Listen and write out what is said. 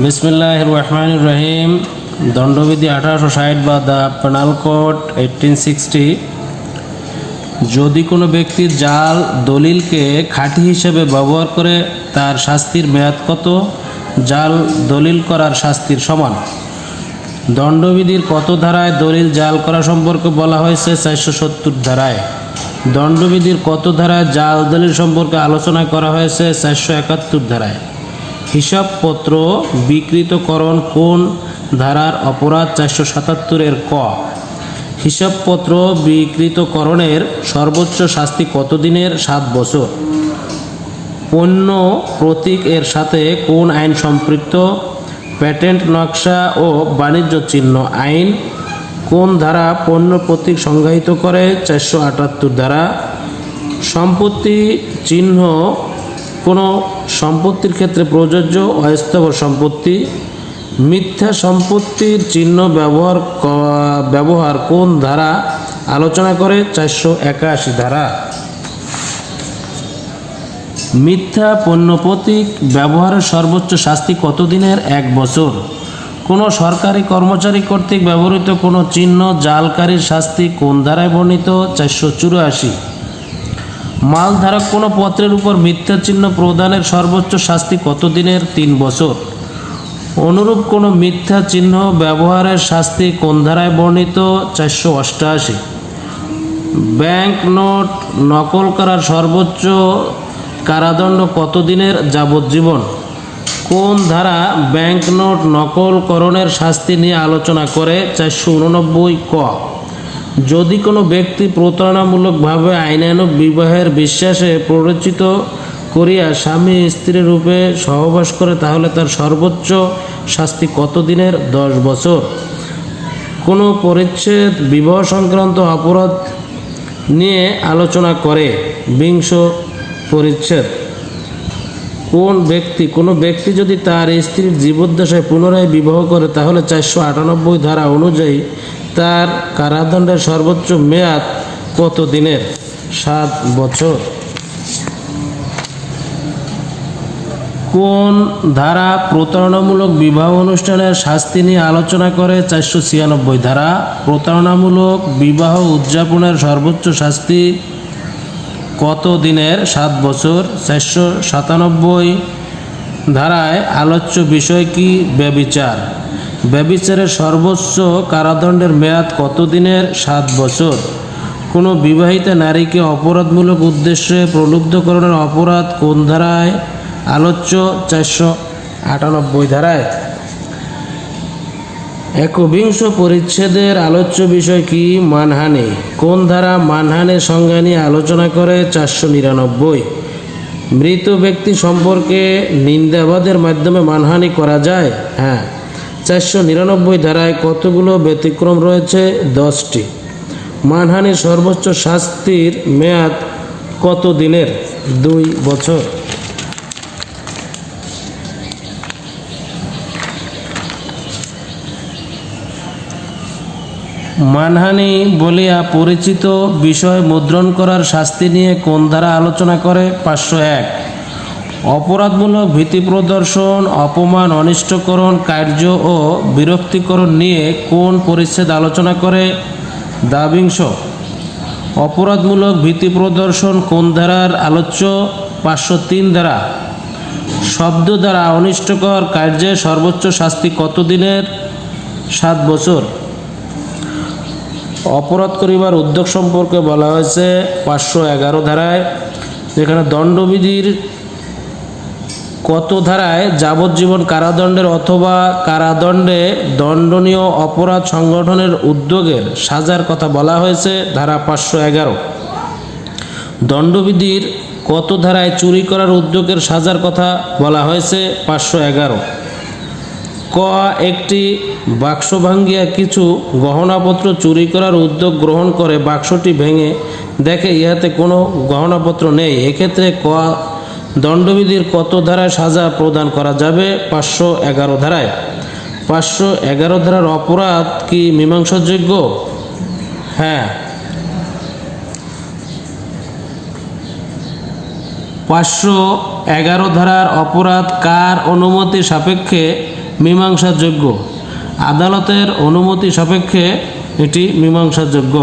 বিসমিল্লাহির রহমানির রহিম। দণ্ডবিধি 1860 বা দ্য পেনাল কোড 1860। যদি কোনো ব্যক্তি জাল দলিলকে খাঁটি হিসেবে ব্যবহার করে, তার শাস্তির মেয়াদ কত? জাল দলিল করার শাস্তির সমান। দণ্ডবিধির কত ধারায় দলিল জাল করা সম্পর্কে বলা হয়েছে? 470 ধারায়। দণ্ডবিধির কত ধারায় জাল দলিল সম্পর্কে আলোচনা করা হয়েছে? 471 ধারায়। হিসাবপত্র বিকৃতকরণ কোন ধারার অপরাধ? 477 ক। হিসাবপত্র বিকৃতকরণের সর্বোচ্চ শাস্তি কত দিনের? 7 বছর। পণ্য প্রতীক এর সাথে কোন আইন সম্পৃক্ত? প্যাটেন্ট, নকশা ও বাণিজ্য চিহ্ন আইন। কোন ধারা পণ্য প্রতীক সংজ্ঞায়িত করে? 478 ধারা। সম্পত্তি চিহ্ন কোনো সম্পত্তির ক্ষেত্রে প্রযোজ্য। অস্থাবর সম্পত্তি। মিথ্যা সম্পত্তির চিহ্ন ব্যবহার কোন ধারা আলোচনা করে? 481 ধারা। মিথ্যা পণ্য প্রতীক ব্যবহারের সর্বোচ্চ শাস্তি কত দিনের? 1 বছর। কোনো সরকারি কর্মচারী কর্তৃক ব্যবহৃত কোনো চিহ্ন জালকারীর শাস্তি কোন ধারায় বর্ণিত? 484। মালধারক কোনো পত্রের উপর মিথ্যা চিহ্ন প্রদানের সর্বোচ্চ শাস্তি কত দিনের? 3 বছর। অনুরূপ কোনো মিথ্যা চিহ্ন ব্যবহারের শাস্তি কোন ধারায় বর্ণিত? 488। ব্যাংক নোট নকল করার সর্বোচ্চ কারাদণ্ড কত দিনের? যাবজ্জীবন। কোন ধারা ব্যাংক নোট নকলকরণের শাস্তি নিয়ে আলোচনা করে? 489 ক। যদি কোনো ব্যক্তি প্রতারণামূলকভাবে আইনানুগ বিবাহের বিশ্বাসে প্ররোচিত করিয়া স্বামী স্ত্রী রূপে সহবাস করে, তাহলে তার সর্বোচ্চ শাস্তি কত দিনের? 10 বছর। কোনো পরিচ্ছেদ বিবাহ সংক্রান্ত অপরাধ নিয়ে আলোচনা করে? 20 পরিচ্ছেদ। কোনো ব্যক্তি যদি তার স্ত্রীর জীবদ্দশায় পুনরায় বিবাহ করে, তাহলে 498 ধারা অনুযায়ী তার কারাদণ্ডের সর্বোচ্চ মেয়াদ কত দিনের? 7 বছর। কোন ধারা প্রতারণামূলক বিবাহ অনুষ্ঠানের শাস্তি নিয়ে আলোচনা করে? 496 ধারা। প্রতারণামূলক বিবাহ উদযাপনের সর্বোচ্চ শাস্তি কত দিনের? 7 বছর। 497 ধারায় আলোচ্য বিষয় কি? ব্যভিচার। ব্যভিচারের সর্বোচ্চ কারাদণ্ডের মেয়াদ কত দিনের? 7 বছর। কোনো বিবাহিতা নারীকে অপরাধমূলক উদ্দেশ্যে প্রলুব্ধকরণের অপরাধ কোন ধারায় আলোচ্য? 498 ধারায়। 21 পরিচ্ছেদের আলোচ্য বিষয় কি? মানহানি। কোন ধারা মানহানির সংজ্ঞা নিয়ে আলোচনা করে? 499। মৃত ব্যক্তি সম্পর্কে নিন্দাবাদের মাধ্যমে মানহানি করা যায়? হ্যাঁ। 499 ধারায় কতগুলো ব্যতিক্রম রয়েছে? 10টি। মানহানির সর্বোচ্চ শাস্তির মেয়াদ কত দিনের? 2 বছর। মানহানি বলিয়া পরিচিত বিষয় মুদ্রণ করার শাস্তি নিয়ে কোন ধারা আলোচনা করে? 501। অপরাধমূলক ভীতি প্রদর্শন, অপমান, অনিষ্টকরণ কার্য ও বিরক্তিকরণ নিয়ে কোন পরিচ্ছেদ আলোচনা করে? 22। অপরাধমূলক ভীতি প্রদর্শন কোন ধারার আলোচ্য? 503 ধারা। শব্দ দ্বারা অনিষ্টকর কার্যের সর্বোচ্চ শাস্তি কত দিনের? 7 বছর। অপরাধ করিবার উদ্যোগ সম্পর্কে বলা হয়েছে 511 ধারায়। যেখানে দণ্ডবিধির কত ধারায় যাবজ্জীবন কারাদণ্ডের অথবা কারাদণ্ডে দণ্ডনীয় অপরাধ সংগঠনের উদ্যোগের সাজার কথা বলা হয়েছে? ধারা 511। দণ্ডবিধির কত ধারায় চুরি করার উদ্যোগের সাজার কথা বলা হয়েছে? 511। ক। একটি বাক্স ভাঙ্গিয়া কিছু গহনাপত্র চুরি করার উদ্যোগ গ্রহণ করে বাক্সটি ভেঙে দেখে ইহাতে কোনো গহনাপত্র নেই, এক্ষেত্রে ক। দণ্ডবিধির কত ধারায় সাজা প্রদান করা যাবে? 511 ধারায়। 511 ধারার অপরাধ কি মীমাংসাযোগ্য? হ্যাঁ। 511 ধারার অপরাধ কার অনুমতি সাপেক্ষে মীমাংসাযোগ্য, আদালতের অনুমতি সাপেক্ষে এটি মীমাংসাযোগ্য।